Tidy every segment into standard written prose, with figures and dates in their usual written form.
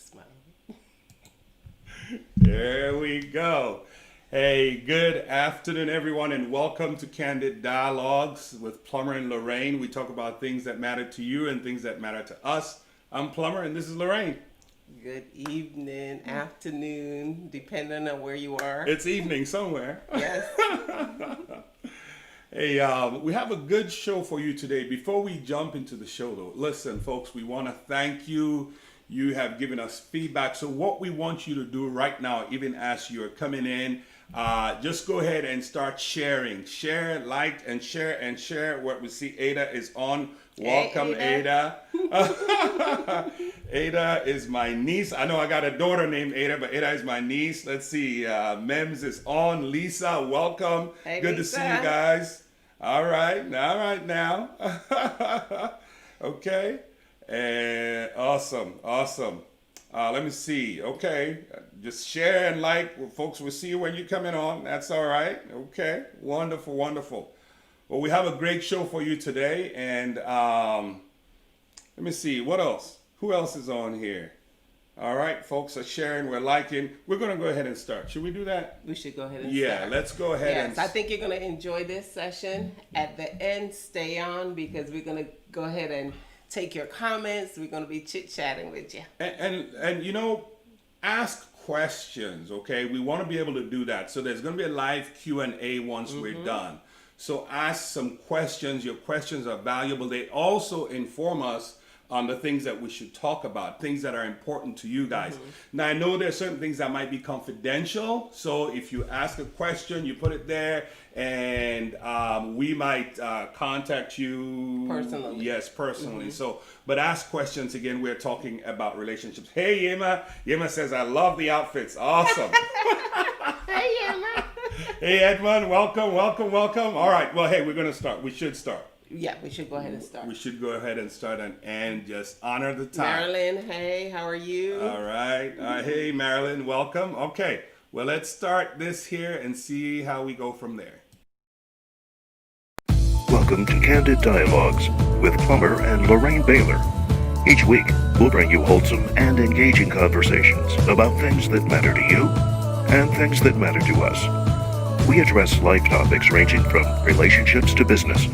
Smile. There we go. Hey, good afternoon, everyone, and welcome to Candid Dialogues with Plummer and Lorraine. We talk about things that matter to you and things that matter to us. I'm Plummer, and this is Lorraine. Good evening, afternoon, depending on where you are. It's evening somewhere. Yes. Hey, we have a good show for you today. Before we jump into the show, though, listen, folks, we want to thank you. You have given us feedback. So what we want you to do right now, even as you're coming in, just go ahead and start sharing. Share, like, and share. What we see, Ada is on. Welcome, Hey, Ada. Ada is my niece. I know I got a daughter named Ada, but Ada is my niece. Let's see. Mems is on. Lisa, welcome. Hey, Good Lisa. to see you guys. All right now. Okay. And awesome. Let me see. Okay. Just share and like. Well, folks, we'll see you when you're coming on. That's all right. Okay. Wonderful. Well, we have a great show for you today. And let me see. What else? Who else is on here? All right. Folks are sharing. We're liking. We're going to go ahead and start. Should we do that? We should go ahead and Yeah. start. Let's go ahead Yes, and I think you're going to enjoy this session. At the end, stay on because we're going to go ahead and take your comments. We're going to be chit-chatting with you. and you know, ask questions. Okay, we want to be able to do that. So there's going to be a live Q&A once we're done. So ask some questions. Your questions are valuable. They also inform us on the things that we should talk about, things that are important to you guys. Now, I know there's certain things that might be confidential. So if you ask a question, you put it there, and we might contact you Personally. Yes, personally. So, but ask questions. Again, we're talking about relationships. Hey, Yema. Yema says, I love the outfits. Awesome. Hey, Emma. Hey, Edmund. Welcome. All right. Well, hey, we're going to start. We should start. Yeah, we should go ahead and start. We should go ahead and start and just honor the time. Marilyn, hey, how are you? All right. Hey, Marilyn, welcome. Okay. Well, let's start this here and see how we go from there. Welcome to Candid Dialogues with Plummer and Lorraine Baylor. Each week, we'll bring you wholesome and engaging conversations about things that matter to you and things that matter to us. We address life topics ranging from relationships to business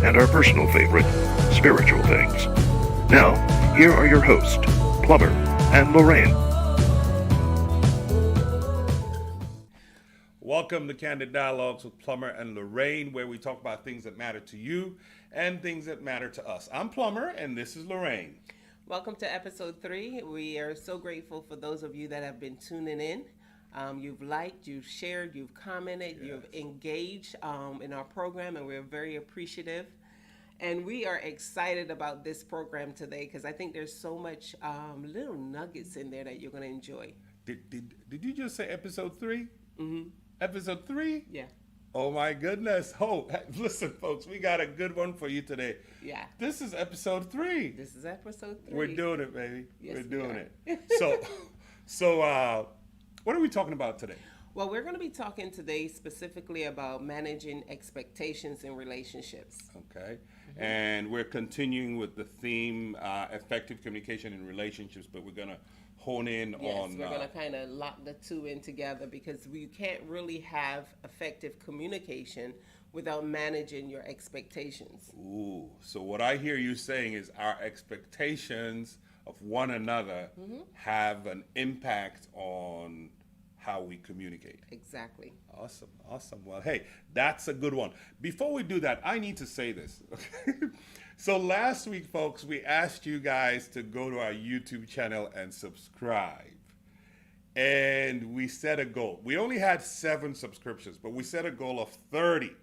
and our personal favorite, spiritual things. Now, here are your hosts, Plummer and Lorraine. Welcome to Candid Dialogues with Plummer and Lorraine, where we talk about things that matter to you and things that matter to us. I'm Plummer, and this is Lorraine. Welcome to episode 3. We are so grateful for those of you that have been tuning in. You've liked, you've shared, you've commented, you've engaged in our program, and we're very appreciative. And we are excited about this program today because I think there's so much little nuggets in there that you're going to enjoy. Did you just say episode 3? Mm-hmm. Episode 3? Yeah. Oh my goodness. Oh, listen, folks, we got a good one for you today. Yeah. This is episode 3. This is episode 3. We're doing it, baby. Yes, We're we doing are. it. So, what are we talking about today? Well, we're going to be talking today specifically about managing expectations in relationships. Okay. And we're continuing with the theme, effective communication in relationships, but we're going to hone in Yes, on... we're going to kind of lock the two in together because you can't really have effective communication without managing your expectations. Ooh, so what I hear you saying is our expectations of one another have an impact on how we communicate. Exactly. Awesome. Well, hey, that's a good one. Before we do that, I need to say this. So last week, folks, we asked you guys to go to our YouTube channel and subscribe. And we set a goal. We only had 7 subscriptions, but we set a goal of 30.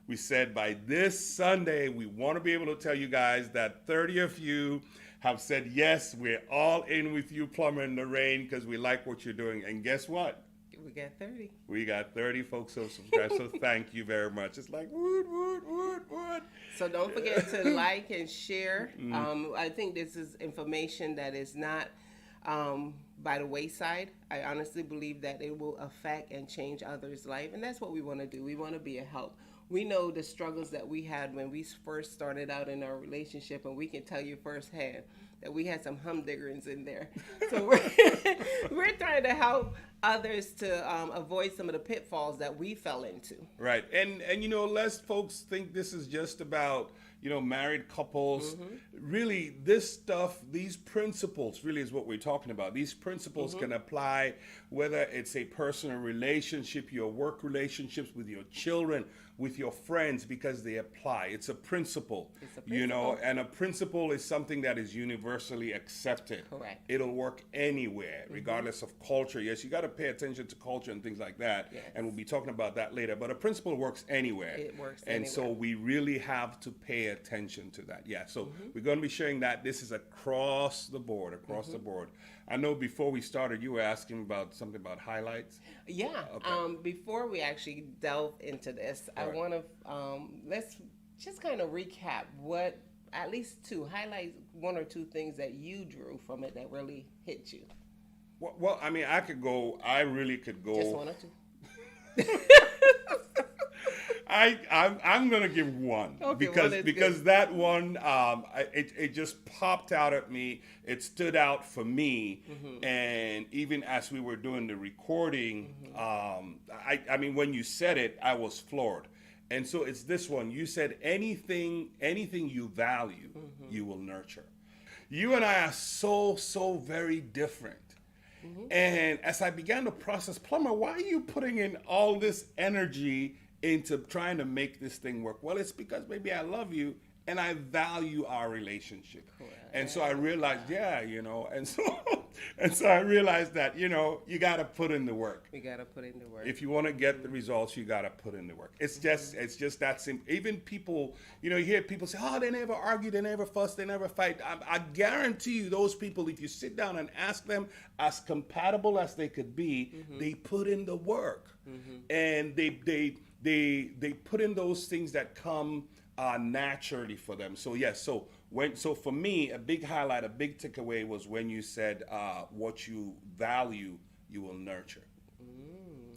We said by this Sunday, we want to be able to tell you guys that 30 of you have said, yes, we're all in with you, Plummer and Lorraine, because we like what you're doing. And guess what? We got 30. We got 30 folks who subscribed, so thank you very much. It's like, woot. So don't forget to like and share. I think this is information that is not by the wayside. I honestly believe that it will affect and change others' life, and that's what we want to do. We want to be a help. we know the struggles that we had when we first started out in our relationship, and we can tell you firsthand that we had some humdiggers in there. So we're trying to help others to avoid some of the pitfalls that we fell into. Right. And lest folks think this is just about, married couples. Really, this stuff, these principles really is what we're talking about. These principles can apply whether it's a personal relationship, your work relationships with your children, with your friends, because they apply. It's a principle. And a principle is something that is universally accepted. Correct. It'll work anywhere, regardless of culture. Yes, you got to pay attention to culture and things like that. Yes. And we'll be talking about that later. But a principle works anywhere. It works and anywhere. so we really have to pay attention to that. Yeah. So we're going to be sharing that. This is across the board, the board. I know before we started, you were asking about something about highlights. Yeah. Okay. Before we actually delve into this, I Right. want to let's just kind of recap what at least highlight one or two things that you drew from it that really hit you. Well, I mean, I really could go. Just one or two. I'm gonna give one Okay, because one is because good. that one it just popped out at me. It stood out for me, and even as we were doing the recording, I mean when you said it, I was floored. And so it's this one. You said anything you value, you will nurture. You and I are so very different. And as I began to process, Plumber, why are you putting in all this energy into trying to make this thing work? Well, it's because maybe I love you and I value our relationship. Correct. And so I realized, and so I realized that, you got to put in the work. We got to put in the work. If you want to get the results, you got to put in the work. It's just that simple. Even people, you hear people say, oh, they never argue, they never fuss, they never fight. I guarantee you those people, if you sit down and ask them, as compatible as they could be, they put in the work. And they put in those things that come naturally for them. So yes, so for me, a big highlight, a big takeaway was when you said what you value, you will nurture.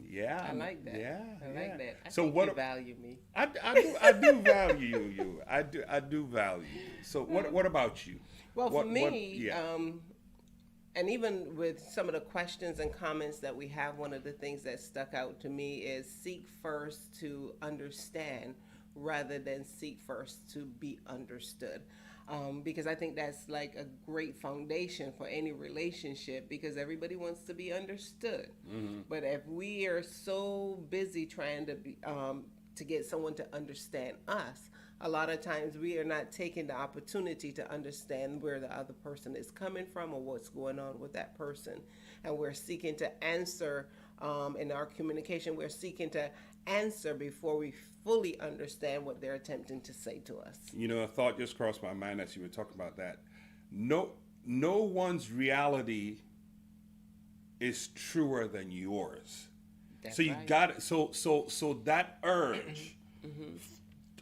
Yeah, I like that. Yeah, I like that. I So think what you value me. I do value you. I do value you. So what about you? Well, What- for me, yeah. and even with some of the questions and comments that we have, one of the things that stuck out to me is seek first to understand rather than seek first to be understood. Because I think that's like a great foundation for any relationship, because everybody wants to be understood. But if we are so busy trying to be to get someone to understand us, a lot of times we are not taking the opportunity to understand where the other person is coming from or what's going on with that person. And we're seeking to answer in our communication, we're seeking to answer before we fully understand what they're attempting to say to us. A thought just crossed my mind as you were talking about that. No one's reality is truer than yours. That's So you right. got it. So that urge,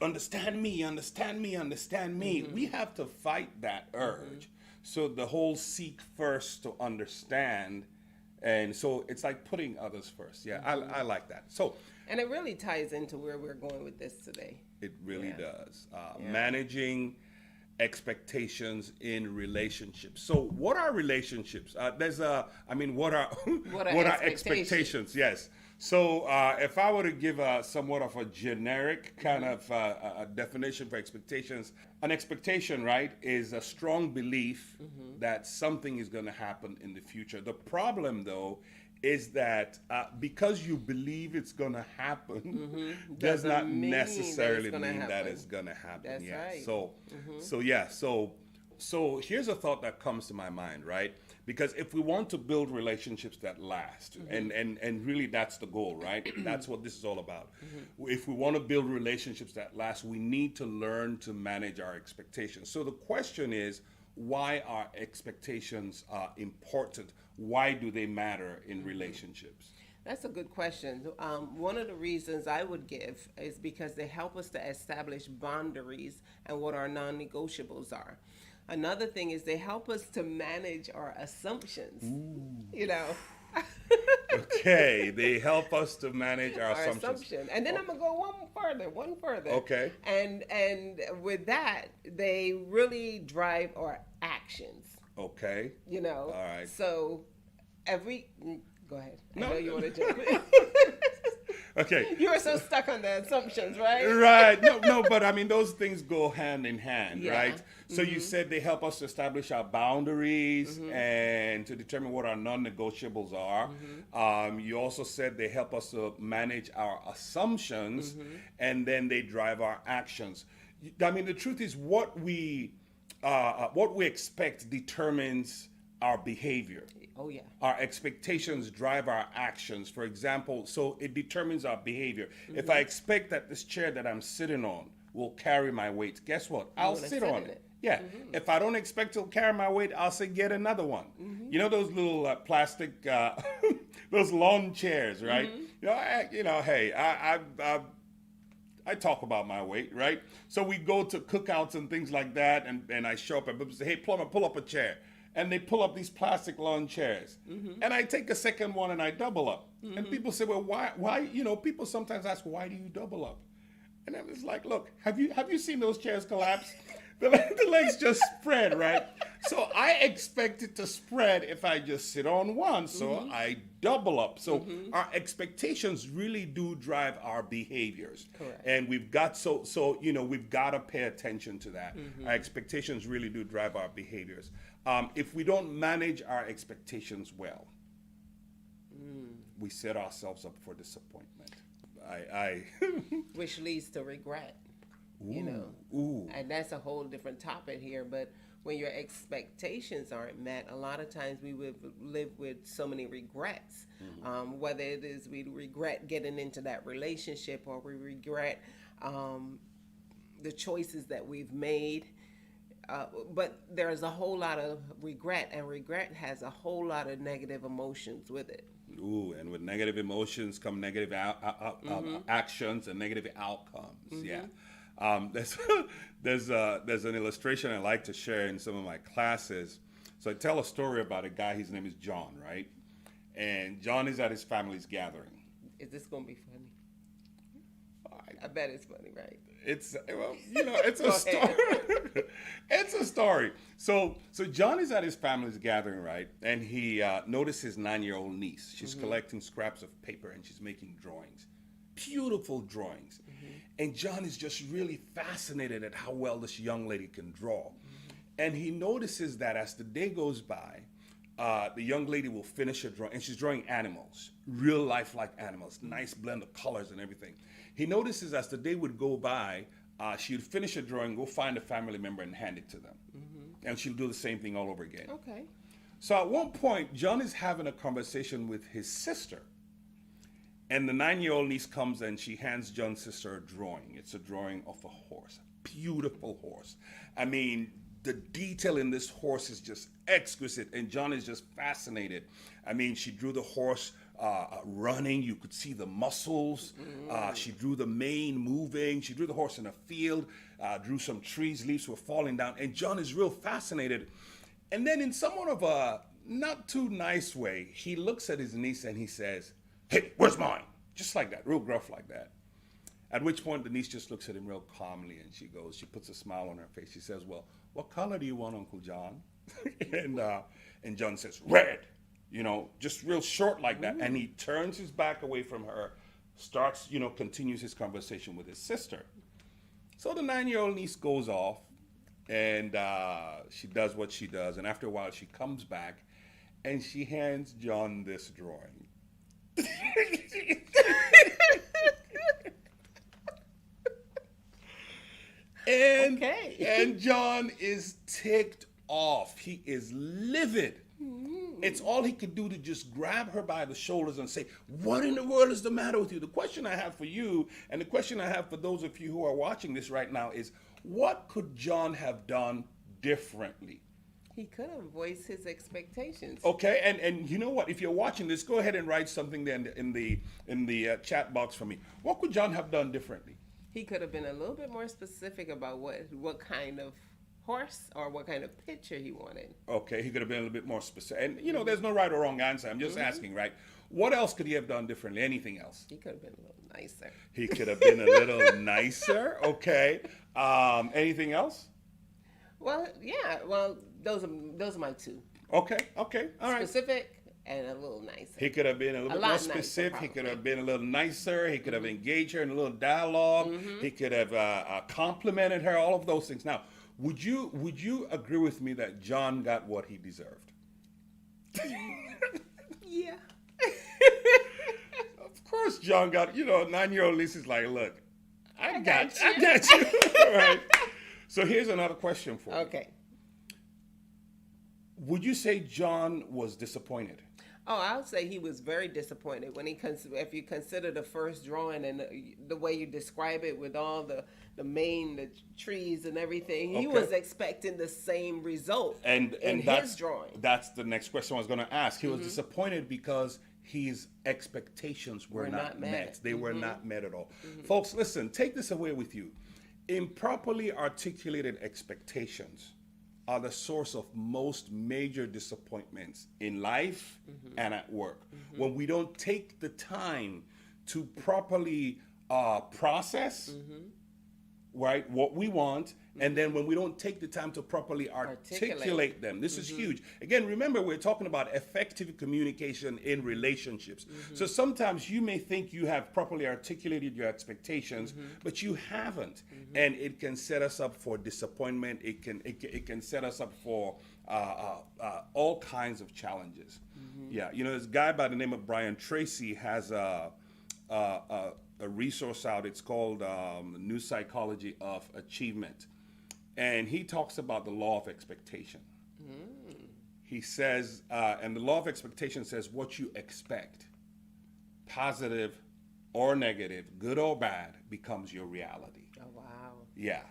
understand me. We have to fight that urge. So the whole seek first to understand, and so it's like putting others first. Yeah, I like that. So And it really ties into where we're going with this today. it really Yeah. does. Managing expectations in relationships. So what are relationships? What are What are expectations? Yes. So if I were to give somewhat of a generic kind of a definition for expectations, an expectation, right, is a strong belief that something is going to happen in the future. The problem, though, is that because you believe it's going to happen does Doesn't not mean that it's necessarily gonna mean that happen. it's going to happen. That's Yeah. right. So here's a thought that comes to my mind, right? Because if we want to build relationships that last, and really that's the goal, right? That's what this is all about. If we want to build relationships that last, we need to learn to manage our expectations. So the question is, why are expectations important? Why do they matter in relationships? That's a good question. One of the reasons I would give is because they help us to establish boundaries and what our non-negotiables are. Another thing is they help us to manage our assumptions. Okay, they help us to manage our Our assumptions. assumption. And then I'm gonna go one further. Okay. And with that, they really drive our actions. Okay. You know. All right. So go ahead. No. I know you want to jump in. Okay. You were so stuck on the assumptions, right? Right. No, but I mean, those things go hand in hand, Yeah. right? So you said they help us to establish our boundaries and to determine what our non-negotiables are. You also said they help us to manage our assumptions, and then they drive our actions. I mean, the truth is, what we expect determines our behavior. Oh yeah. Our expectations drive our actions. For example, so it determines our behavior. If I expect that this chair that I'm sitting on will carry my weight, guess what? I'll wanna sit sit on in it. it. Yeah. If I don't expect it'll carry my weight, I'll say get another one. You know those little plastic, those lawn chairs, right? Hey, I talk about my weight, right? So we go to cookouts and things like that, and I show up and people say, hey, plumber, pull up a chair. And they pull up these plastic lawn chairs. And I take a second one and I double up. And people say, well, why, people sometimes ask, why do you double up? And I'm just like, look, have you seen those chairs collapse? The legs just spread, right? So I expect it to spread if I just sit on one. So I double up. So our expectations really do drive our behaviors. Correct. And we've got we've got to pay attention to that. Our expectations really do drive our behaviors. If we don't manage our expectations well, we set ourselves up for disappointment. Which leads to regret. Ooh. And that's a whole different topic here. But when your expectations aren't met, a lot of times we would live with so many regrets. Whether it is we regret getting into that relationship, or we regret the choices that we've made. But there's a whole lot of regret, and regret has a whole lot of negative emotions with it. Ooh, and with negative emotions come negative actions and negative outcomes. Yeah. There's an illustration I like to share in some of my classes. So I tell a story about a guy. His name is John, right? And John is at his family's gathering. Is this going to be funny? I bet it's funny, right? It's a story. It's a story. So John is at his family's gathering, right? And he noticed his 9-year-old niece. She's collecting scraps of paper and she's making drawings, beautiful drawings. And John is just really fascinated at how well this young lady can draw. And he notices that as the day goes by, the young lady will finish her drawing, and she's drawing animals, real life-like animals, nice blend of colors and everything. He notices as the day would go by, she would finish her drawing, go find a family member and hand it to them. And she'll do the same thing all over again. Okay. So at one point, John is having a conversation with his sister. And the 9-year-old niece comes and she hands John's sister a drawing. It's a drawing of a horse, a beautiful horse. I mean, the detail in this horse is just exquisite, and John is just fascinated. I mean, she drew the horse running. You could see the muscles. She drew the mane moving. She drew the horse in a field, drew some trees, leaves were falling down, and John is real fascinated. And then in somewhat of a not too nice way, he looks at his niece and he says, "Hey, where's mine?" Just like that, real gruff like that. At which point the niece just looks at him real calmly and she puts a smile on her face. She says, "Well, what color do you want, Uncle John?" and John says, "Red." Just real short like that. And he turns his back away from her, starts, continues his conversation with his sister. So the 9-year-old niece goes off and she does what she does. And after a while she comes back and she hands John this drawing. And John is ticked off. He is livid. It's all he could do to just grab her by the shoulders and say, "What in the world is the matter with you?" The question I have for you, and the question I have for those of you who are watching this right now is, what could John have done differently? He could have voiced his expectations. Okay, and you know what? If you're watching this, go ahead and write something there in the chat box for me. What could John have done differently? He could have been a little bit more specific about what kind of horse or what kind of picture he wanted. Okay, he could have been a little bit more specific. And, you know, there's no right or wrong answer. I'm just asking, right? What else could he have done differently? Anything else? He could have been a little nicer. He could have been a little nicer. Okay. Anything else? Well, yeah. Well, those are my two. Okay. Okay. All right. Specific and a little nicer. He could have been a little bit lot more nicer, specific. He could probably. have been a little nicer. He could have engaged her in a little dialogue. He could have complimented her. All of those things. Now, would you agree with me that John got what he deserved? Yeah. Of course, John got. You know, 9-year-old Lisa's like, look, I got you. you. All right. So here's another question for you. Okay. Would you say John was disappointed? Oh, I would say he was very disappointed when if you consider the first drawing and the way you describe it with all the trees and everything. He Okay. was expecting the same result And in that's, his drawing. That's the next question I was going to ask. He was disappointed because his expectations were not met. They were not met at all. Folks, listen, take this away with you. Improperly articulated expectations are the source of most major disappointments in life and at work. When we don't take the time to properly process right, what we want, and then when we don't take the time to properly articulate them. This is huge. Again, remember, we're talking about effective communication in relationships. So sometimes you may think you have properly articulated your expectations, but you haven't. And it can set us up for disappointment. It can set us up for all kinds of challenges. Yeah, you know, this guy by the name of Brian Tracy has a resource out. It's called New Psychology of Achievement. And he talks about the law of expectation. He says, and the law of expectation says what you expect, positive or negative, good or bad, becomes your reality. Oh, wow. Yeah.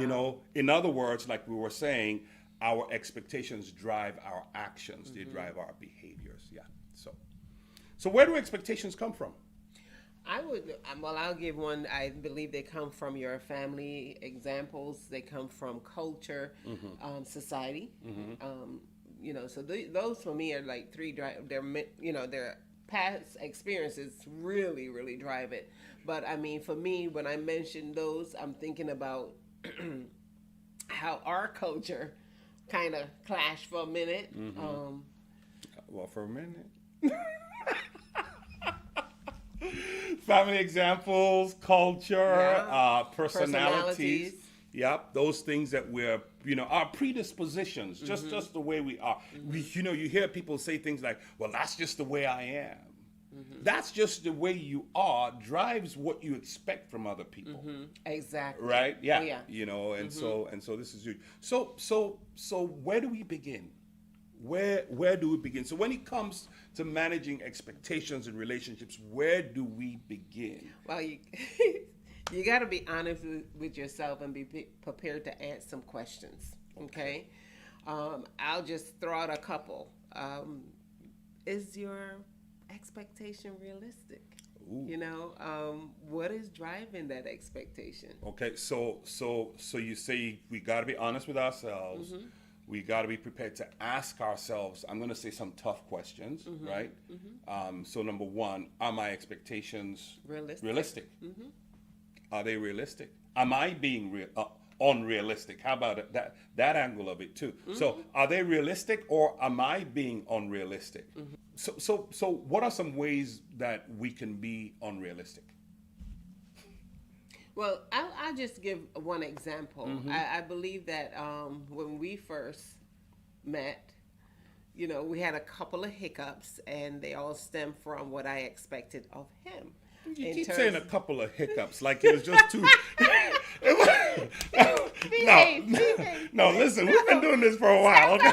You know, in other words, like we were saying, our expectations drive our actions. They drive our behaviors. Yeah. So where do expectations come from? I'll give one. I believe they come from your family examples. They come from culture, society. You know, so those for me are like their past experiences really, really drive it. But I mean, for me, when I mention those, I'm thinking about how our culture kind of clashed for a minute. Well, for a minute. Family examples, culture, personalities. Yep, those things that we're, you know, our predispositions, just the way we are. You know, you hear people say things like, well, that's just the way I am. That's just the way you are drives what you expect from other people. Exactly. Right? Yeah. Oh, yeah. You know, and so this is huge. So where do we begin? Where do we begin? So when it comes to managing expectations in relationships, where do we begin? Well, you got to be honest with yourself and be prepared to answer some questions. Okay. I'll just throw out a couple. Is your expectation realistic? Ooh. You know, what is driving that expectation? Okay, so you say we got to be honest with ourselves. We got to be prepared to ask ourselves, I'm going to say some tough questions, right? So number one, are my expectations realistic? Are they realistic? Am I being unrealistic? How about that angle of it too? So are they realistic or am I being unrealistic? So what are some ways that we can be unrealistic? Well, I'll just give one example. I believe that when we first met, you know, we had a couple of hiccups, and they all stem from what I expected of him. You keep saying a couple of hiccups like it was just two. No, listen, we've been doing this for a while. Okay?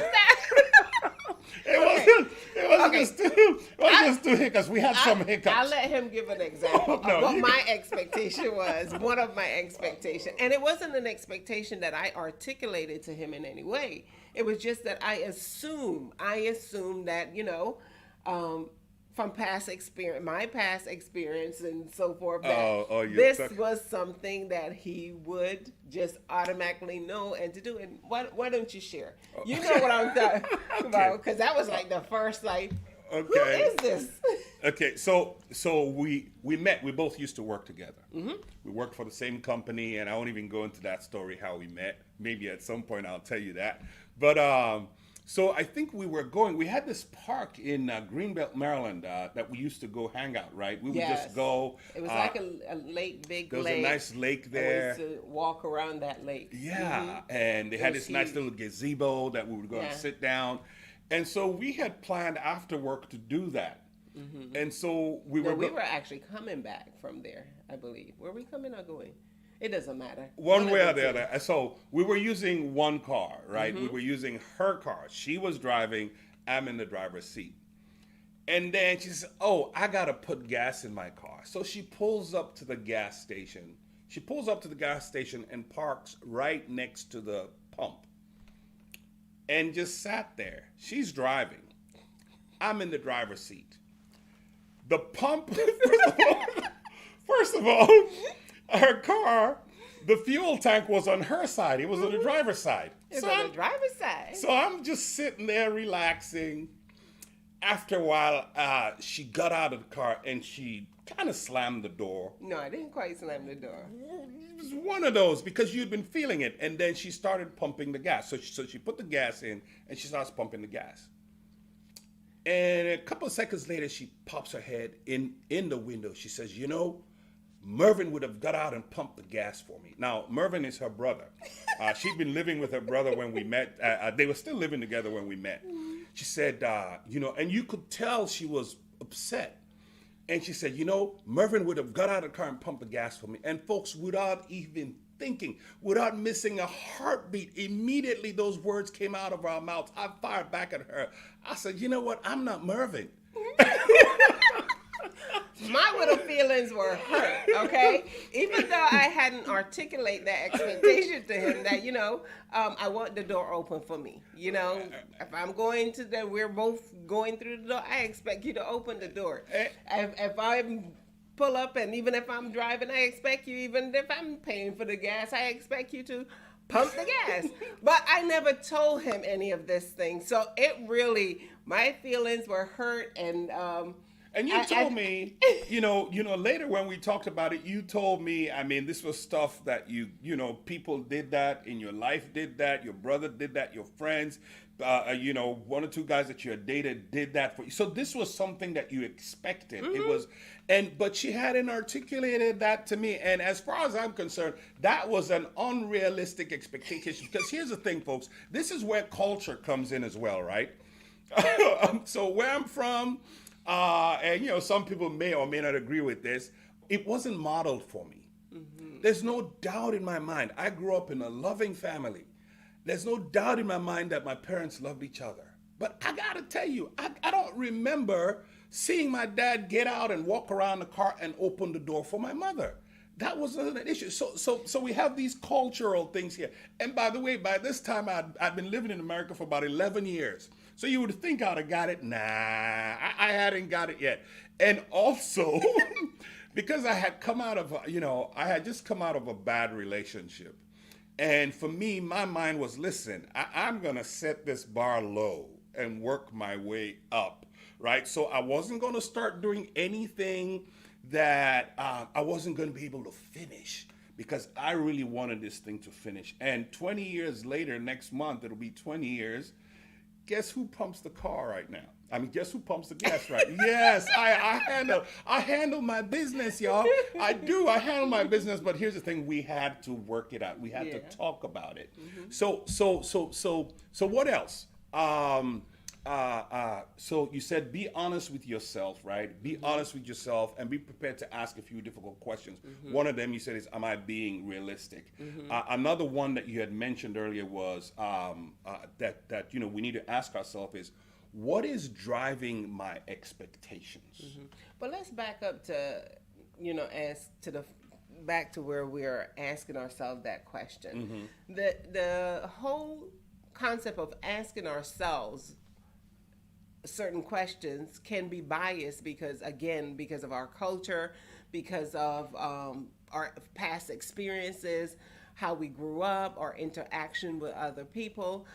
It wasn't just two hiccups. We had some hiccups. I'll let him give an example of what my expectation was. One of my expectations. And it wasn't an expectation that I articulated to him in any way. It was just that I assumed that, you know, from past experience, my past experience and so forth, that you this took- was something that he would just automatically know and to do. And why don't you share? You know what I'm talking about, because that was like the first, like, who Okay. is this? Okay, so we met. We both used to work together. We worked for the same company, and I won't even go into that story how we met. Maybe at some point I'll tell you that. But so I think we had this park in Greenbelt, Maryland, that we used to go hang out. Right? We would just go. It was like a lake, big There was lake. a nice lake and there. we used to walk around that lake. Yeah, and they had It was this nice huge. little gazebo that we would go and Yeah. sit down. And so we had planned after work to do that. And so we No, were we were actually coming back from there, I believe. Were we coming or going? It doesn't matter. one of way or the the two. other. So we were using one car, right? We were using her car. She was driving. I'm in the driver's seat. And then she says, "Oh, I gotta put gas in my car." So she pulls up to the gas station. She pulls up to the gas station and parks right next to the pump. And just sat there. She's driving. I'm in the driver's seat. The pump, first of all, her car, the fuel tank was on her side. It was on the driver's side. It's So on I'm- the driver's side. so I'm just sitting there relaxing. After a while, she got out of the car and she kind of slammed the door. No, I didn't quite slam the door. It was one of those because you'd been feeling it. And then she started pumping the gas. So she put the gas in and she starts pumping the gas. And a couple of seconds later, she pops her head in the window. She says, "You know, Mervyn would have got out and pumped the gas for me." Now, Mervyn is her brother. She'd been living with her brother when we met. They were still living together when we met. She said, you know, and you could tell she was upset. And she said, "You know, Mervyn would have got out of the car and pumped the gas for me." And folks, without even thinking, without missing a heartbeat, immediately those words came out of our mouths. I fired back at her. I said, "You know what? I'm not Mervyn." My little feelings were hurt, okay? Even though I hadn't articulated that expectation to him that, you know, I want the door open for me. You know, if I'm going to we're both going through the door, I expect you to open the door. If I pull up and even if I'm driving, I expect you, even if I'm paying for the gas, I expect you to pump the gas. But I never told him any of this thing. So it really, my feelings were hurt And you told me, you know, later when we talked about it, you told me, I mean, this was stuff that you know, people did that in your life, did that, your brother did that, your friends, you know, one or two guys that you had dated did that for you. So this was something that you expected. It was, but she hadn't articulated that to me. And as far as I'm concerned, that was an unrealistic expectation. Because here's the thing, folks, this is where culture comes in as well, right? So where I'm from, and you know, some people may or may not agree with this, it wasn't modeled for me. There's no doubt in my mind. I grew up in a loving family. There's no doubt in my mind that my parents loved each other. But I gotta tell you, I don't remember seeing my dad get out and walk around the car and open the door for my mother. That wasn't an issue. So we have these cultural things here. And by the way, by this time, I'd been living in America for about 11 years. So you would think I'd have got it. Nah, I hadn't got it yet. And also, because I had come out of, I had just come out of a bad relationship. And for me, my mind was, listen, I'm going to set this bar low and work my way up, right? So I wasn't going to start doing anything that I wasn't going to be able to finish, because I really wanted this thing to finish. And 20 years later, next month, it'll be 20 years. Guess who pumps the car right now? I mean, guess who pumps the gas right now? Yes, I handle my business, y'all. I do. I handle my business. But here's the thing: we had to work it out. We had to talk about it. So what else? So you said be honest with yourself, right? Be honest with yourself and be prepared to ask a few difficult questions. One of them you said is, am I being realistic? Another one that you had mentioned earlier was that we need to ask ourselves is, what is driving my expectations? But let's back up to, back to where we're asking ourselves that question. The whole concept of asking ourselves certain questions can be biased because, again, because of our culture, because of our past experiences, how we grew up, our interaction with other people.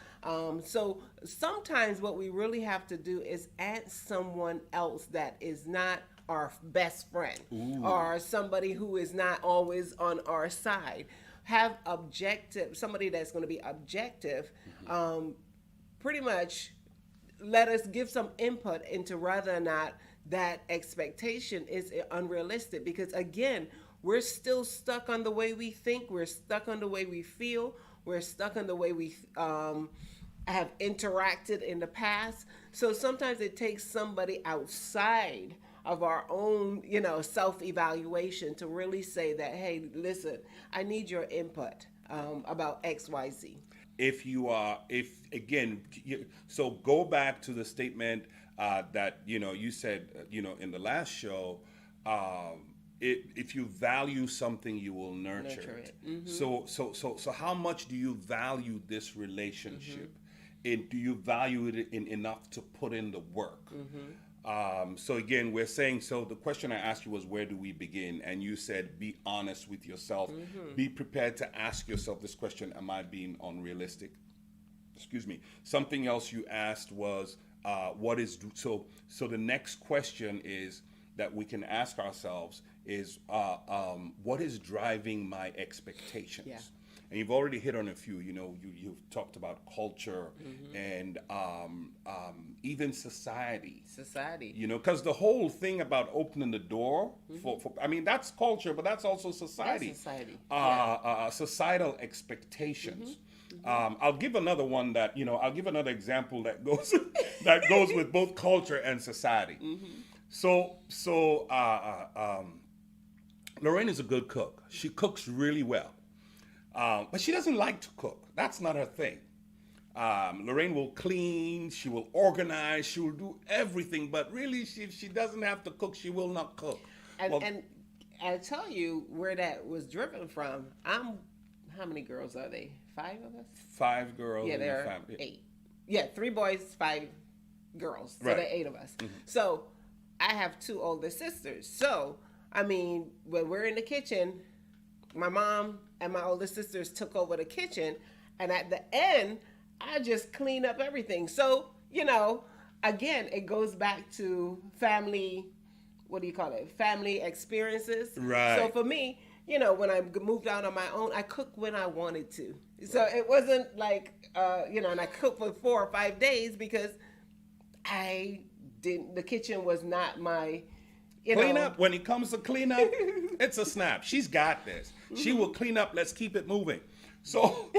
So sometimes what we really have to do is ask someone else that is not our best friend or somebody who is not always on our side. Have somebody that's going to be objective, pretty much let us give some input into whether or not that expectation is unrealistic. Because again, we're still stuck on the way we think, we're stuck on the way we feel, we're stuck on the way we have interacted in the past. So sometimes it takes somebody outside of our own, self-evaluation to really say that, hey, listen, I need your input about XYZ. So go back to the statement that, you said, in the last show, if you value something, you will nurture it. Mm-hmm. So how much do you value this relationship? Mm-hmm. And do you value it enough to put in the work? Mm-hmm. So again, we're saying, so the question I asked you was, where do we begin? And you said, be honest with yourself. Mm-hmm. Be prepared to ask yourself this question, am I being unrealistic? Excuse me. Something else you asked was, so the next question is that we can ask ourselves is, what is driving my expectations? Yeah. And you've already hit on a few. You've talked about culture, mm-hmm. and even society. Because the whole thing about opening the door, mm-hmm. That's culture, but that's also society. That's society. Societal expectations. Mm-hmm. I'll give another one that, I'll give another example that goes with both culture and society. Mm-hmm. So Lorraine is a good cook. She cooks really well. But she doesn't like to cook. That's not her thing. Lorraine will clean, she will organize, she will do everything, but really, if she doesn't have to cook, she will not cook. And I'll tell you where that was driven from. How many girls are they? 5 of us? 5 girls. Yeah, there are 8. Yeah, 3 boys, 5 girls. So right. there are 8 of us. Mm-hmm. So I have 2 older sisters. So, when we're in the kitchen, my mom and my older sisters took over the kitchen, and at the end, I just clean up everything. So, again, it goes back to family, family experiences. Right. So for me, when I moved out on my own, I cooked when I wanted to. So it wasn't like, and I cooked for 4 or 5 days because the kitchen was not my, Clean up. When it comes to clean up, it's a snap. She's got this. Mm-hmm. She will clean up. Let's keep it moving. So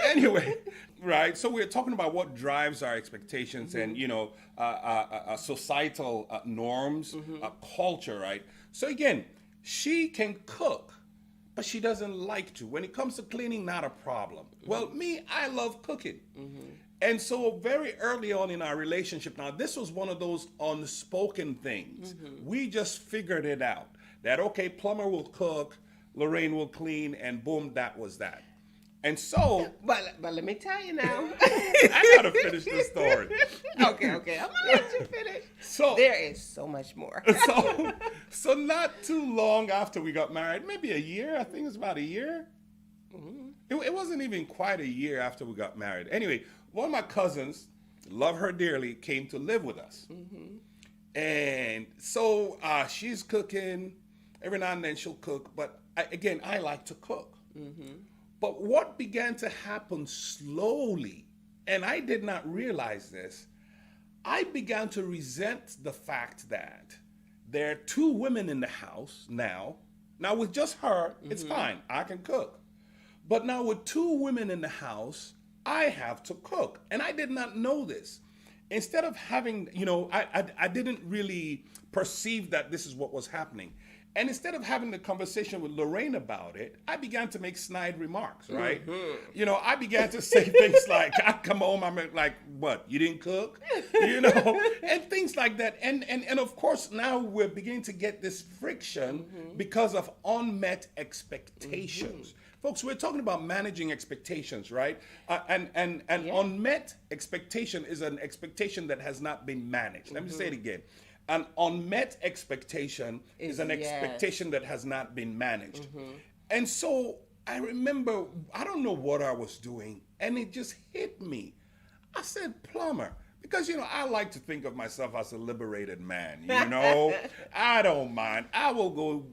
anyway, right? So we're talking about what drives our expectations, mm-hmm. and, societal norms, mm-hmm. Culture, right? So again, she can cook, but she doesn't like to. When it comes to cleaning, not a problem. Mm-hmm. Well, me, I love cooking. Mm-hmm. And so very early on in our relationship, now this was one of those unspoken things. Mm-hmm. We just figured it out. That, okay, Plumber will cook, Lorraine will clean, and boom, that was that. And so... But let me tell you now. I gotta finish this story. Okay, I'm gonna let you finish. So there is so much more. so not too long after we got married, maybe a year, I think it was about a year. Mm-hmm. It wasn't even quite a year after we got married. Anyway, one of my cousins, love her dearly, came to live with us. Mm-hmm. And so she's cooking. Every now and then she'll cook. But I like to cook. Mm-hmm. But what began to happen slowly, and I did not realize this, I began to resent the fact that there are 2 women in the house now. Now with just her, mm-hmm. it's fine. I can cook. But now with 2 women in the house, I have to cook. And I did not know this. Instead of having, I didn't really perceive that this is what was happening. And instead of having the conversation with Lorraine about it, I began to make snide remarks, right? You know, I began to say things like, I come home, I'm like, what, you didn't cook? You know, and things like that. And of course, now we're beginning to get this friction because of unmet expectations. Folks, we're talking about managing expectations, right? And unmet expectation is an expectation that has not been managed. Let me say it again. An unmet expectation is an expectation that has not been managed. And so I remember, I don't know what I was doing, and it just hit me. I said, Plumber, because, you know, I like to think of myself as a liberated man, you know? I don't mind. I will go,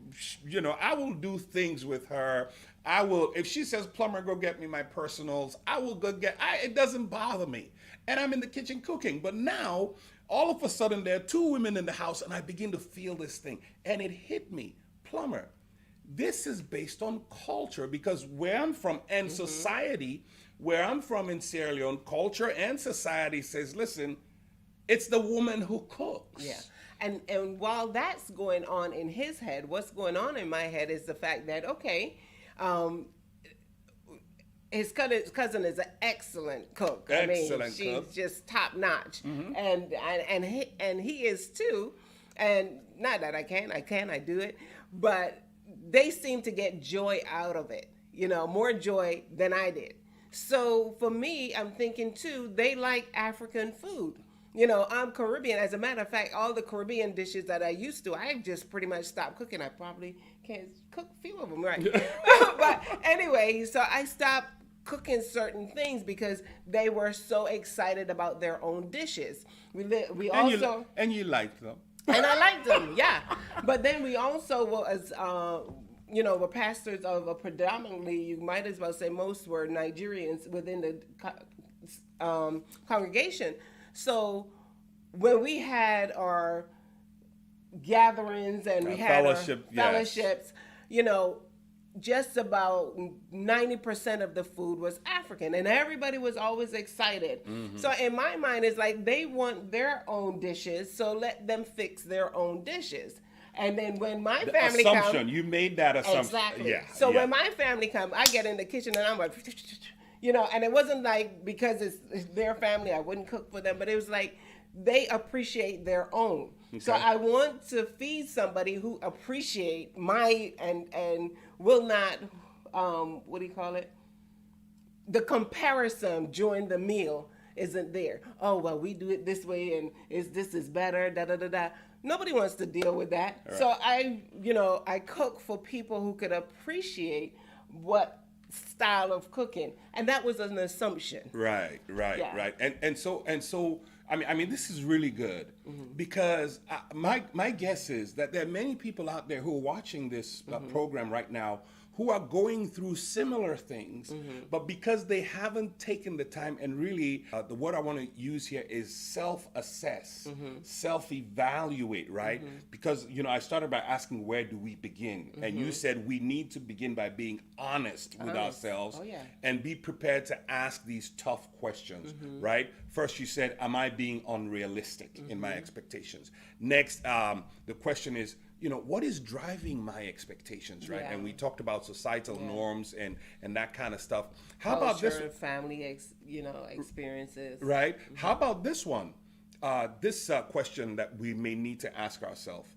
you know, I will do things with her. I will, if she says, Plumber, go get me my personals, I will go get, it doesn't bother me. And I'm in the kitchen cooking. But now, all of a sudden, there are two women in the house, and I begin to feel this thing. And it hit me, Plumber, this is based on culture, because where I'm from and society, where I'm from in Sierra Leone, culture and society says, listen, it's the woman who cooks. Yeah. And while that's going on in his head, what's going on in my head is the fact that, okay, his cousin is an excellent cook. She's just top notch, and he is too. And not that I do it, but they seem to get joy out of it. You know, more joy than I did. So for me, I'm thinking too, they like African food. You know, I'm Caribbean. As a matter of fact, all the Caribbean dishes that I used to, I just pretty much stopped cooking. I probably can't cook a few of them, right? But anyway, so I stopped cooking certain things because they were so excited about their own dishes. We also you liked them. And I liked them, yeah. But then we also was, you know, were pastors of a predominantly, you might as well say most were Nigerians within the congregation. So when we had our gatherings and we had our fellowships, you know, just about 90% of the food was African, and everybody was always excited. So in my mind, it's like they want their own dishes, so let them fix their own dishes. And then when my family comes, you made that assumption. Exactly. Yeah. So when my family comes, I get in the kitchen and I'm like, you know, and it wasn't like because it's their family, I wouldn't cook for them, but it was like they appreciate their own. Okay. So I want to feed somebody who appreciate my and will not, what do you call it? The comparison during the meal isn't there. Oh, well, we do it this way and this is better, da-da-da-da. Nobody wants to deal with that. Right. So I cook for people who could appreciate what style of cooking. And that was an assumption. Right. And so I mean, this is really good because my guess is that there are many people out there who are watching this program right now who are going through similar things, but because they haven't taken the time and really, the word I want to use here is self-assess, self-evaluate, right? Because, you know, I started by asking, where do we begin? And you said we need to begin by being honest with ourselves and be prepared to ask these tough questions, right? First, you said, am I being unrealistic in my expectations? Next, the question is, you know, what is driving my expectations, right? And we talked about societal norms and that kind of stuff. How about this? Family, experiences. Right. How about this one? This question that we may need to ask ourselves: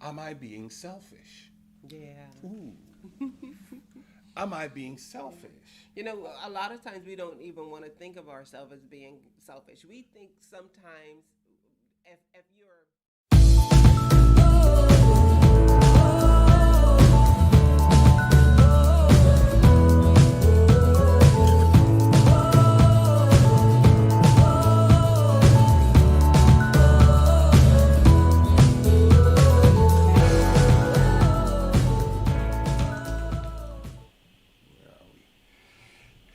am I being selfish? Yeah. Ooh. Am I being selfish? You know, a lot of times we don't even want to think of ourselves as being selfish. We think sometimes if you're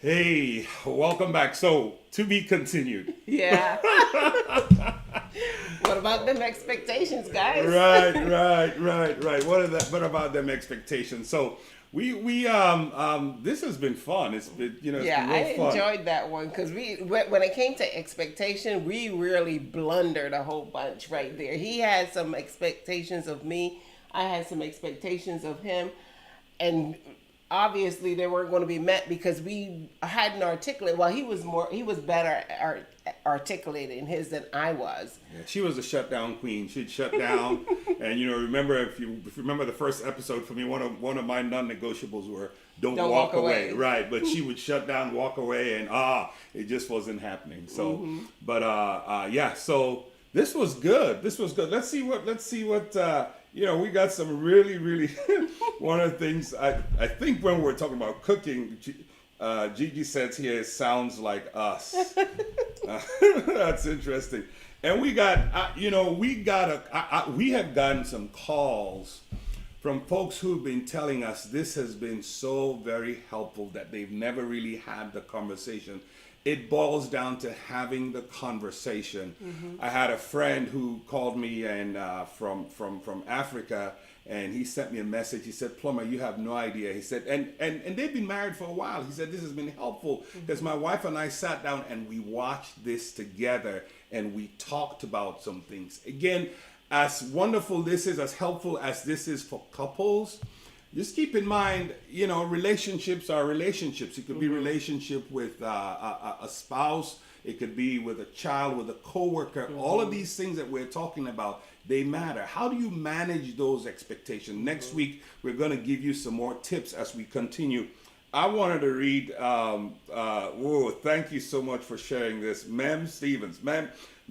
Hey, welcome back. So, to be continued. Yeah. What about them expectations, guys? Right. What about them expectations? So, we this has been fun. It's been, it's been real fun. I enjoyed that one because when it came to expectation, we really blundered a whole bunch right there. He had some expectations of me. I had some expectations of him, and obviously they weren't going to be met because we hadn't articulated. Well, he was better articulating his than I was. Yeah, she was a shutdown queen. She'd shut down, and remember if you remember the first episode for me, one of my non-negotiables were don't walk away, right? But she would shut down, walk away, and it just wasn't happening. So, but yeah, so this was good. This was good. Let's see what we got some really one of the things I think when we're talking about cooking. Gigi says here, it sounds like us. That's interesting. And we got, we have gotten some calls from folks who've been telling us this has been so very helpful that they've never really had the conversation. It boils down to having the conversation. I had a friend who called me and from Africa, and he sent me a message. He said, Plumber, you have no idea. He said, and they've been married for a while. He said, this has been helpful because my wife and I sat down and we watched this together and we talked about some things. Again, as wonderful this is, as helpful as this is for couples, just keep in mind, relationships are relationships. It could be relationship with a spouse. It could be with a child, with a coworker. All of these things that we're talking about, they matter. How do you manage those expectations? Next week, we're going to give you some more tips as we continue. I wanted to read, thank you so much for sharing this. Mem Stevens.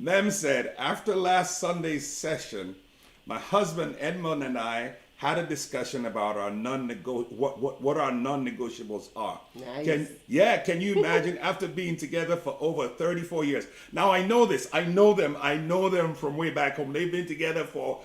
Mem said, after last Sunday's session, my husband Edmund and I had a discussion about our what our non-negotiables are. Nice. Can you imagine after being together for over 34 years? Now I know this. I know them from way back home. They've been together for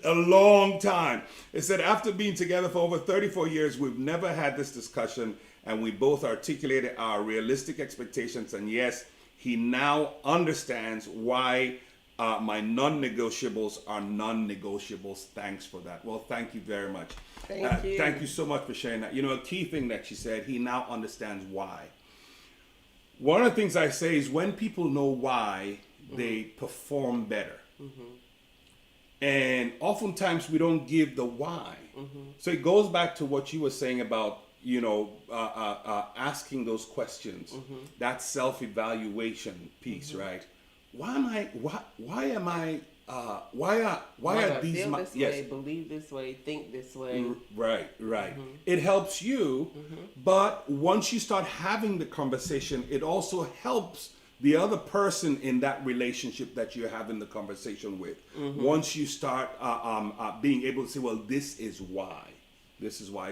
a long time. It said after being together for over 34 years, we've never had this discussion, and we both articulated our realistic expectations. And yes, he now understands why my non-negotiables are non-negotiables. Thanks for that. Well, thank you very much. Thank you. Thank you so much for sharing that. A key thing that she said, he now understands why. One of the things I say is when people know why, they perform better. And oftentimes we don't give the why. So it goes back to what you were saying about, asking those questions, that self-evaluation piece, right? Why are these feel this way, believe this way, think this way? Right. It helps you, but once you start having the conversation, it also helps the other person in that relationship that you're having the conversation with. Once you start being able to say, well, this is why.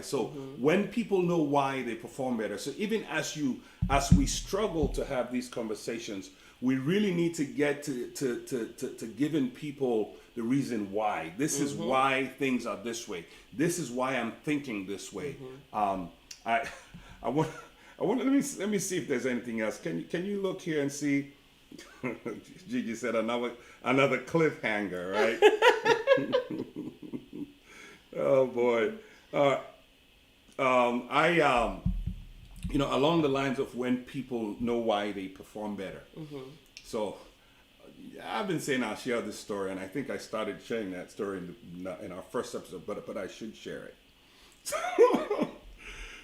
So when people know why, they perform better. So even as we struggle to have these conversations, we really need to get to giving people the reason why. This is why things are this way. This is why I'm thinking this way. I want. Let me see if there's anything else. Can you look here and see? Gigi said another cliffhanger, right? Oh boy. Along the lines of when people know why, they perform better. So I've been saying I'll share this story, and I think I started sharing that story in our first episode, but I should share it.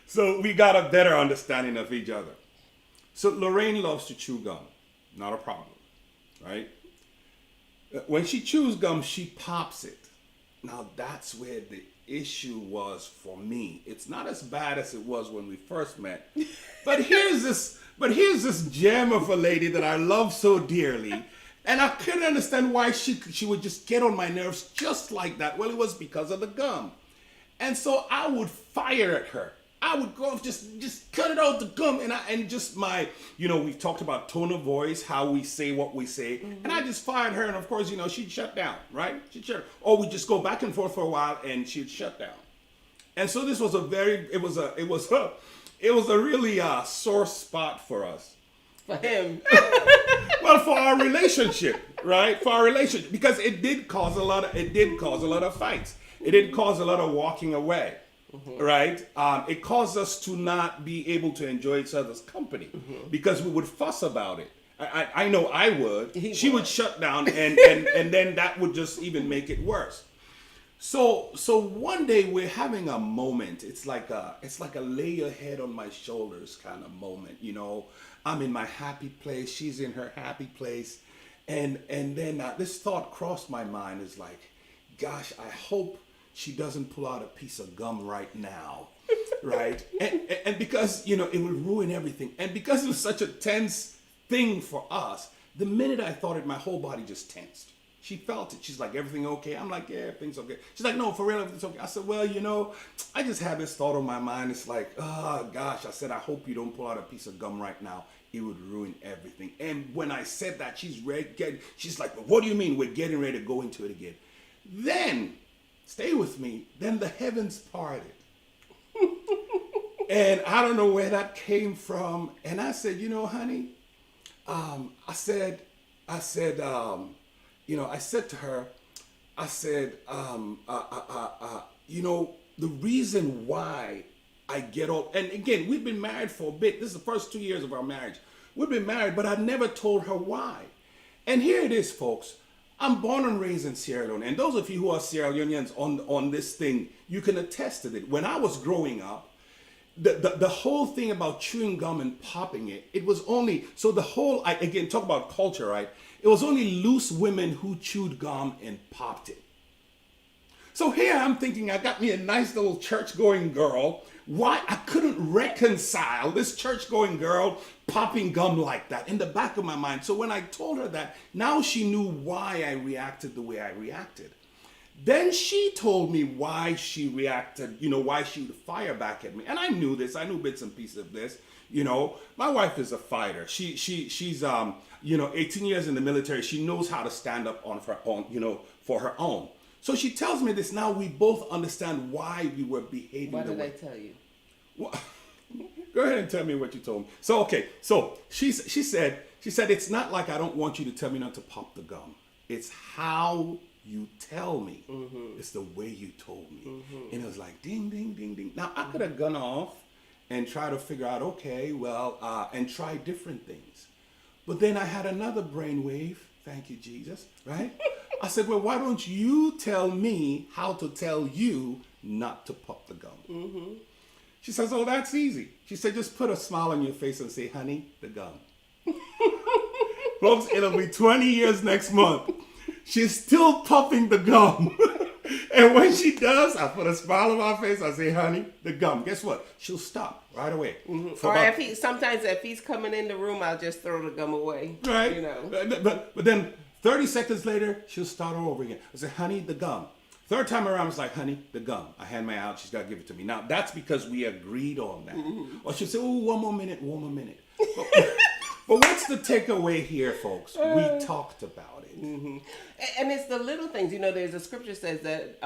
So we got a better understanding of each other. So Lorraine loves to chew gum. Not a problem, right? When she chews gum, she pops it. Now that's where the issue was for me. It's not as bad as it was when we first met. But here's this gem of a lady that I love so dearly. And I couldn't understand why she would just get on my nerves just like that. Well, it was because of the gum. And so I would fire at her. I would go just cut it out the gum, and just my, we've talked about tone of voice, how we say what we say, and I just fired her, and of course, she'd shut down, right? Or we just go back and forth for a while, and she'd shut down. And so this was it was a really sore spot for us. For him. Well, for our relationship, right? For our relationship, because it did cause a lot of fights. It did cause a lot of walking away. Right? It caused us to not be able to enjoy each other's company because we would fuss about it. I know I would. She would shut down, and then that would just even make it worse. So one day we're having a moment. It's like a lay your head on my shoulders kind of moment, you know. I'm in my happy place, she's in her happy place, and then this thought crossed my mind is like, gosh, I hope she doesn't pull out a piece of gum right now, right? And because, you know, it would ruin everything. And because it was such a tense thing for us, the minute I thought it, my whole body just tensed. She felt it. She's like, everything okay? I'm like, yeah, everything's okay. She's like, no, for real, everything's okay. I said, well, you know, I just had this thought on my mind. It's like, oh, gosh. I said, I hope you don't pull out a piece of gum right now. It would ruin everything. And when I said that, she's like, well, what do you mean? We're getting ready to go into it again. Then, stay with me, then the heavens parted. And I don't know where that came from. And I said, you know, honey, I said to her, I said, you know, the reason why I get up, and again, we've been married for a bit. This is the first 2 years of our marriage. We've been married, but I never told her why. And here it is, folks. I'm born and raised in Sierra Leone. And those of you who are Sierra Leoneans on this thing, you can attest to it. When I was growing up, the whole thing about chewing gum and popping it, it was only, so the whole, again, talk about culture, right? It was only loose women who chewed gum and popped it. So here I'm thinking, I got me a nice little church-going girl. Why? I couldn't reconcile this church-going girl popping gum like that in the back of my mind. So when I told her that, now she knew why I reacted the way I reacted. Then she told me why she reacted, you know, why she would fire back at me. And I knew this. I knew bits and pieces of this. You know, my wife is a fighter. She's 18 years in the military. She knows how to stand up on her own, you know, for her own. So she tells me this. Now we both understand why we were behaving the way. What did I tell you? Well, go ahead and tell me what you told me. So, okay. So she said, it's not like I don't want you to tell me not to pop the gum. It's how you tell me. Mm-hmm. It's the way you told me. Mm-hmm. And it was like, ding, ding, ding, ding. Now, I could have gone off and try to figure out, okay, well, and try different things. But then I had another brainwave, thank you, Jesus, right? I said, well, why don't you tell me how to tell you not to pop the gum? Mm-hmm. She says, oh, that's easy. She said, just put a smile on your face and say, honey, the gum. Folks, it'll be 20 years next month. She's still popping the gum. And when she does, I put a smile on my face. I say, honey, the gum. Guess what? She'll stop right away. Mm-hmm. Or sometimes if he's coming in the room, I'll just throw the gum away. Right. You know. But then 30 seconds later, she'll start all over again. I say, honey, the gum. Third time around, it's like, honey, the gum. I hand my out. She's got to give it to me. Now, that's because we agreed on that. Mm-hmm. Or she'll say, oh, one more minute. But what's the takeaway here, folks? We talked about it. Mm-hmm. And it's the little things. You know, there's a scripture says that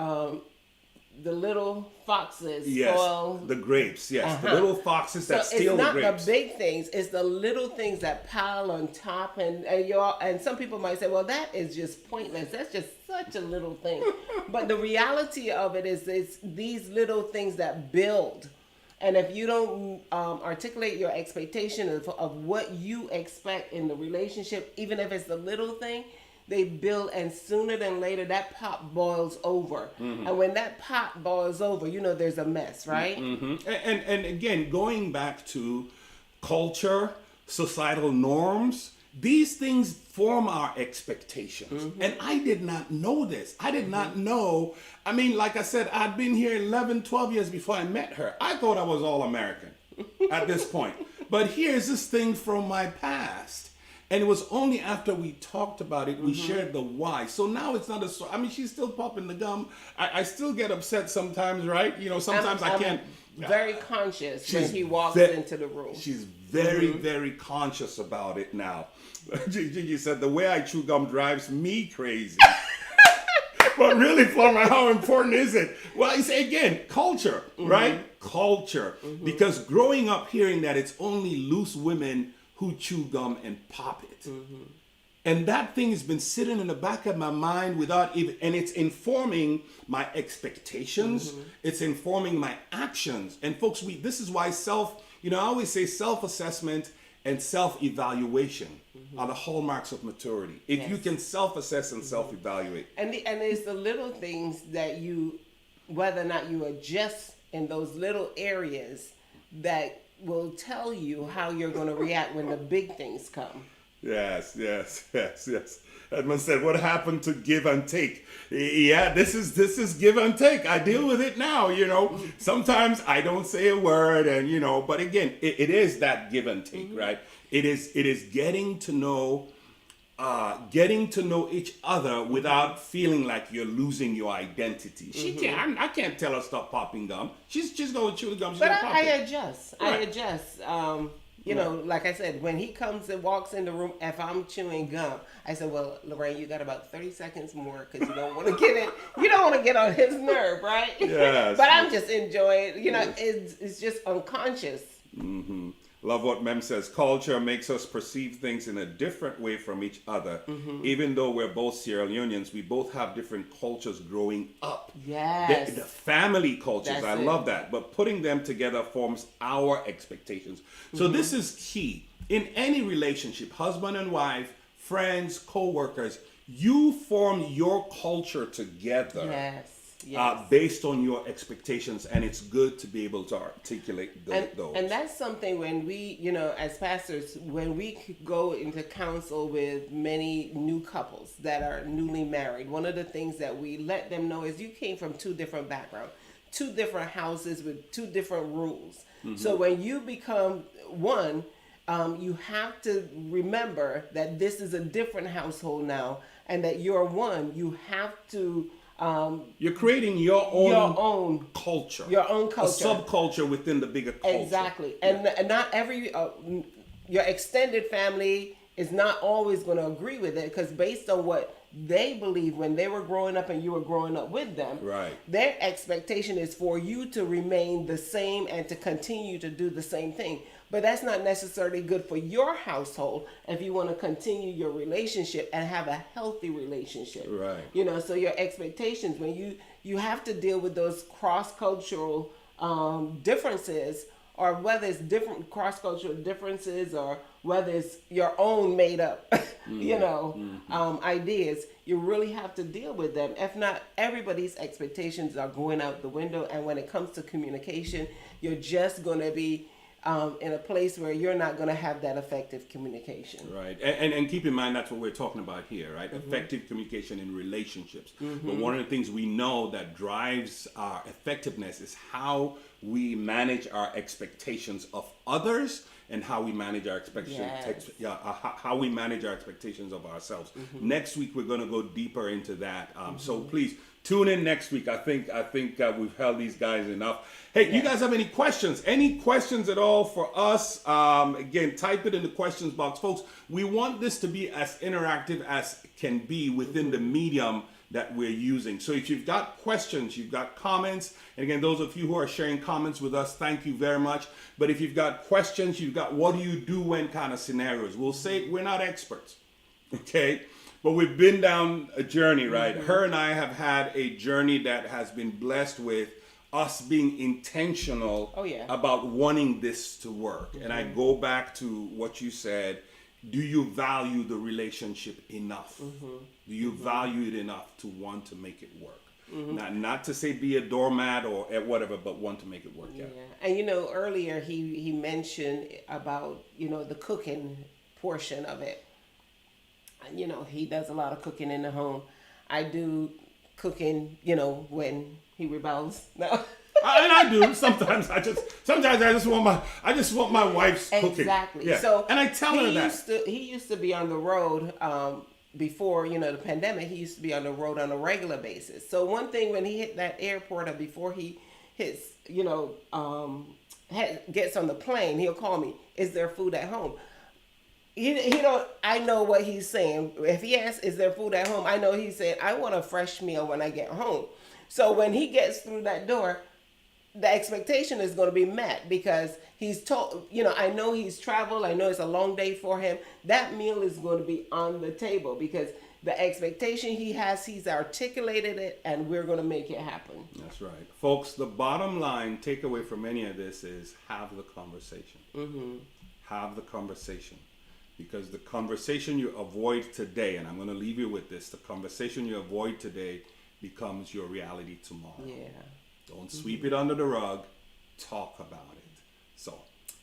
the little foxes spoil the grapes. Yes, the little foxes that steal the grapes. It's not the big things. It's the little things that pile on top. And some people might say, well, that is just pointless. That's just such a little thing. But the reality of it is it's these little things that build. And if you don't articulate your expectation of what you expect in the relationship, even if it's the little thing, they build, and sooner than later that pot boils over. Mm-hmm. And when that pot boils over, you know there's a mess, right? Mm-hmm. And again, going back to culture, societal norms, these things form our expectations. Mm-hmm. And I did not know this. I did not know. I mean, like I said, I'd been here 11, 12 years before I met her. I thought I was all American at this point. But here's this thing from my past. And it was only after we talked about it, we shared the why. So now it's not I mean, she's still popping the gum. I still get upset sometimes, right? You know, sometimes I can't. Very conscious when he walks into the room. She's very, very conscious about it now. Gigi said, the way I chew gum drives me crazy. But really, Plumber, how important is it? Well, you say again, culture, right? Culture. Because growing up hearing that it's only loose women who chew gum and pop it. Mm-hmm. And that thing has been sitting in the back of my mind without even, and it's informing my expectations. Mm-hmm. It's informing my actions. And folks, this is why I always say self-assessment and self-evaluation are the hallmarks of maturity. If you Yes. can self-assess and self-evaluate. And it's the little things that you, whether or not you adjust in those little areas, that will tell you how you're going to react when the big things come. Yes. Edmund said, "What happened to give and take?" Yeah, this is give and take. I deal with it now. Sometimes I don't say a word, and but again, it is that give and take, right? It is getting to know each other without feeling like you're losing your identity. I can't tell her stop popping gum. She's going to chew the gum. She's But gonna pop I it. adjust. Right. I adjust. Like I said, when he comes and walks in the room, if I'm chewing gum, I said, "Well, Lorraine, you got about 30 seconds more because you don't want to get it. You don't want to get on his nerve, right?" Yes. But I'm just enjoying. It's just unconscious. Love what Mem says. Culture makes us perceive things in a different way from each other. Even though we're both Sierra Leoneans, we both have different cultures growing up. Yes. The family cultures, That's I it. love that. But putting them together forms our expectations. So this is key. In any relationship, husband and wife, friends, co-workers, you form your culture together. Yes. Based on your expectations, and it's good to be able to articulate those. And that's something when we, as pastors, when we go into counsel with many new couples that are newly married, one of the things that we let them know is you came from two different backgrounds, two different houses with two different rules. So when you become one, you have to remember that this is a different household now, and that you're one. You have to you're creating your own culture. Your own culture. A subculture within the bigger culture. Exactly. And not every, your extended family is not always going to agree with it, because based on what they believe when they were growing up and you were growing up with them, Right. their expectation is for you to remain the same and to continue to do the same thing. But that's not necessarily good for your household if you want to continue your relationship and have a healthy relationship. Right. So your expectations, when you have to deal with those cross-cultural differences, or whether it's different cross-cultural differences, or whether it's your own made-up, ideas, you really have to deal with them. If not, everybody's expectations are going out the window. And when it comes to communication, you're just going to be in a place where you're not going to have that effective communication. Right. And keep in mind, that's what we're talking about here, right? Effective communication in relationships. But one of the things we know that drives our effectiveness is how we manage our expectations of others and how we manage our expectations, how we manage our expectations of ourselves. Next week, we're going to go deeper into that. So please tune in next week. I think we've held these guys enough. Hey, you guys have any questions? Any questions at all for us? Again, type it in the questions box. Folks, we want this to be as interactive as can be within the medium that we're using. So if you've got questions, you've got comments, and again, those of you who are sharing comments with us, thank you very much. But if you've got questions, you've got what do you do when kind of scenarios, we'll say we're not experts, okay? But we've been down a journey, right? Her and I have had a journey that has been blessed with us being intentional about wanting this to work. And I go back to what you said. Do you value the relationship enough? Do you value it enough to want to make it work? Not to say be a doormat or whatever, but want to make it work. Yeah. And earlier he mentioned about the cooking portion of it. He does a lot of cooking in the home. I do cooking, when he rebels. No. And I do sometimes. I just want my wife's cooking. Exactly. Yeah. So and I tell her that he used to be on the road before the pandemic. He used to be on the road on a regular basis. So one thing, when he hit that airport or before he hits, gets on the plane, he'll call me. Is there food at home? He don't. I know what he's saying. If he asks, "Is there food at home?" I know he's saying, "I want a fresh meal when I get home." So when he gets through that door, the expectation is going to be met, because he's told, I know he's traveled. I know it's a long day for him. That meal is going to be on the table, because the expectation he has, he's articulated it, and we're going to make it happen. That's right. Folks, the bottom line takeaway from any of this is have the conversation. have the conversation. Because the conversation you avoid today, and I'm going to leave you with this, the conversation you avoid today becomes your reality tomorrow. Yeah. Don't sweep it under the rug. Talk about it. So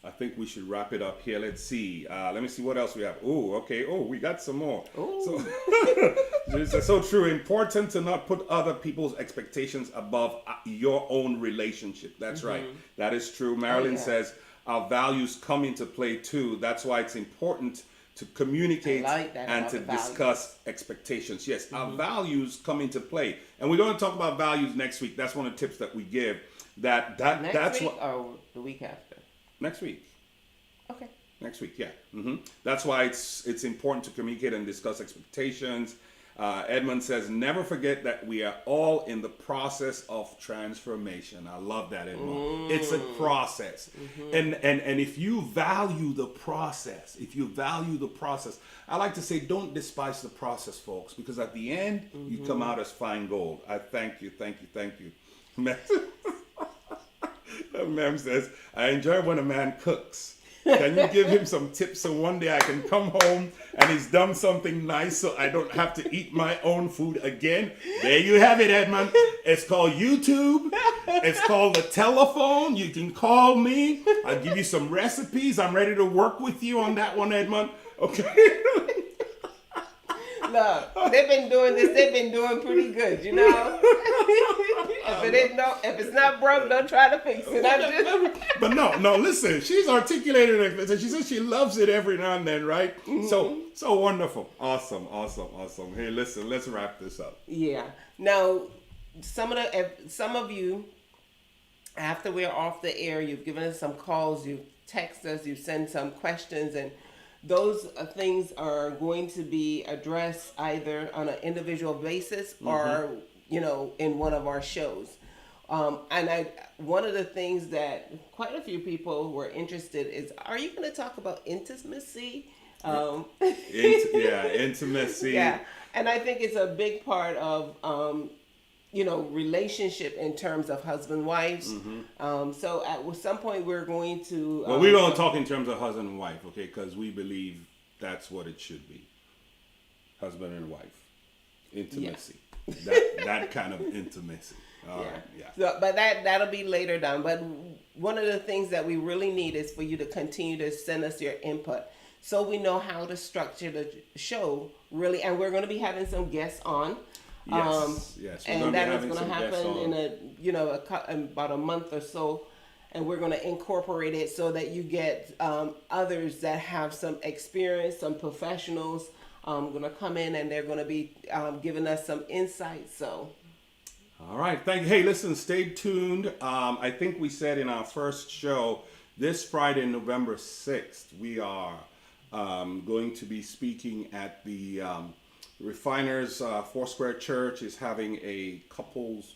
I think we should wrap it up here. Let's see. Let me see what else we have. Oh, okay. Oh, we got some more. So, it's so true. Important to not put other people's expectations above your own relationship. That's right. That is true. Marilyn says our values come into play too. That's why it's important to communicate and to discuss expectations. Yes, our values come into play. And we're going to talk about values next week. That's one of the tips that we give. That's Next week what or the week after? next week. Okay. Next week, yeah. That's why it's important to communicate and discuss expectations. Edmund says, never forget that we are all in the process of transformation. I love that, Edmund. It's a process. And if you value the process, I like to say, don't despise the process, folks, because at the end, you come out as fine gold. I thank you. Mem says, I enjoy when a man cooks. Can you give him some tips so one day I can come home and he's done something nice so I don't have to eat my own food again? There you have it, Edmund. It's called YouTube. It's called the telephone. You can call me. I'll give you some recipes. I'm ready to work with you on that one, Edmund. Okay. Look, they've been doing this. They've been doing pretty good, you know. If it's not broke, don't try to fix it. But no. Listen, she's articulated it. She says she loves it every now and then, right? So wonderful, awesome. Hey, listen, let's wrap this up. Yeah. Now, some of you, after we're off the air, you've given us some calls, you've texted us, you've sent some questions, and those things are going to be addressed either on an individual basis or, in one of our shows. And one of the things that quite a few people were interested is, are you going to talk about intimacy? Intimacy. Yeah. And I think it's a big part of, relationship in terms of husband-wives. So at some point we're going to... Well, we're going to talk in terms of husband and wife, okay? Because we believe that's what it should be. Husband and wife. Intimacy. Yeah. That kind of intimacy. All right. So, but that'll be later down. But one of the things that we really need is for you to continue to send us your input so we know how to structure the show, really. And we're going to be having some guests on. Yes. And that is going to happen in about a month or so, and we're going to incorporate it so that you get others that have some experience, some professionals going to come in, and they're going to be giving us some insight. So, all right, thank you. Hey, listen, stay tuned. I think we said in our first show this Friday, November 6th, we are going to be speaking at the Refiners Foursquare Church is having a couples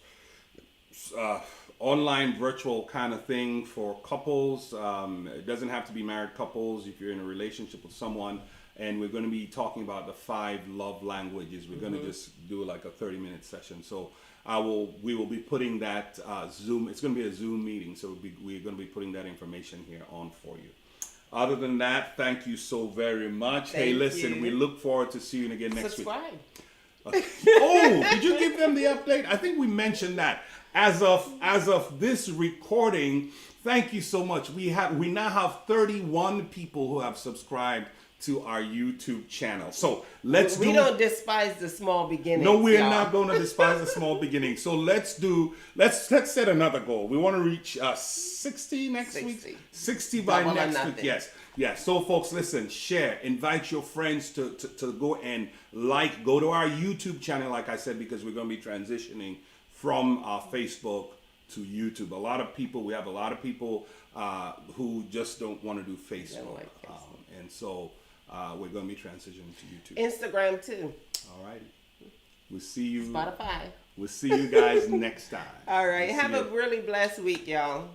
online virtual kind of thing for couples. It doesn't have to be married couples if you're in a relationship with someone. And we're going to be talking about the 5 love languages. We're going to just do like a 30-minute session. So we will be putting that Zoom. It's going to be a Zoom meeting. So we're going to be putting that information here on for you. Other than that, thank you so very much. Hey, listen, we look forward to seeing you again next week. Oh, did you give them the update? I think we mentioned that. As of this recording, thank you so much. We now have 31 people who have subscribed to our YouTube channel. So we don't despise the small beginnings. No, we're not going to despise the small beginnings. So let's set another goal. We want to reach 60 next week. 60 by next week. Yes. So folks, listen, share, invite your friends to go and go to our YouTube channel, like I said, because we're going to be transitioning from Facebook to YouTube. We have a lot of people who just don't want to do Facebook. And so we're going to be transitioning to YouTube. Instagram too. All right. We'll see you. Spotify. We'll see you guys next time. All right. Have a really blessed week, y'all.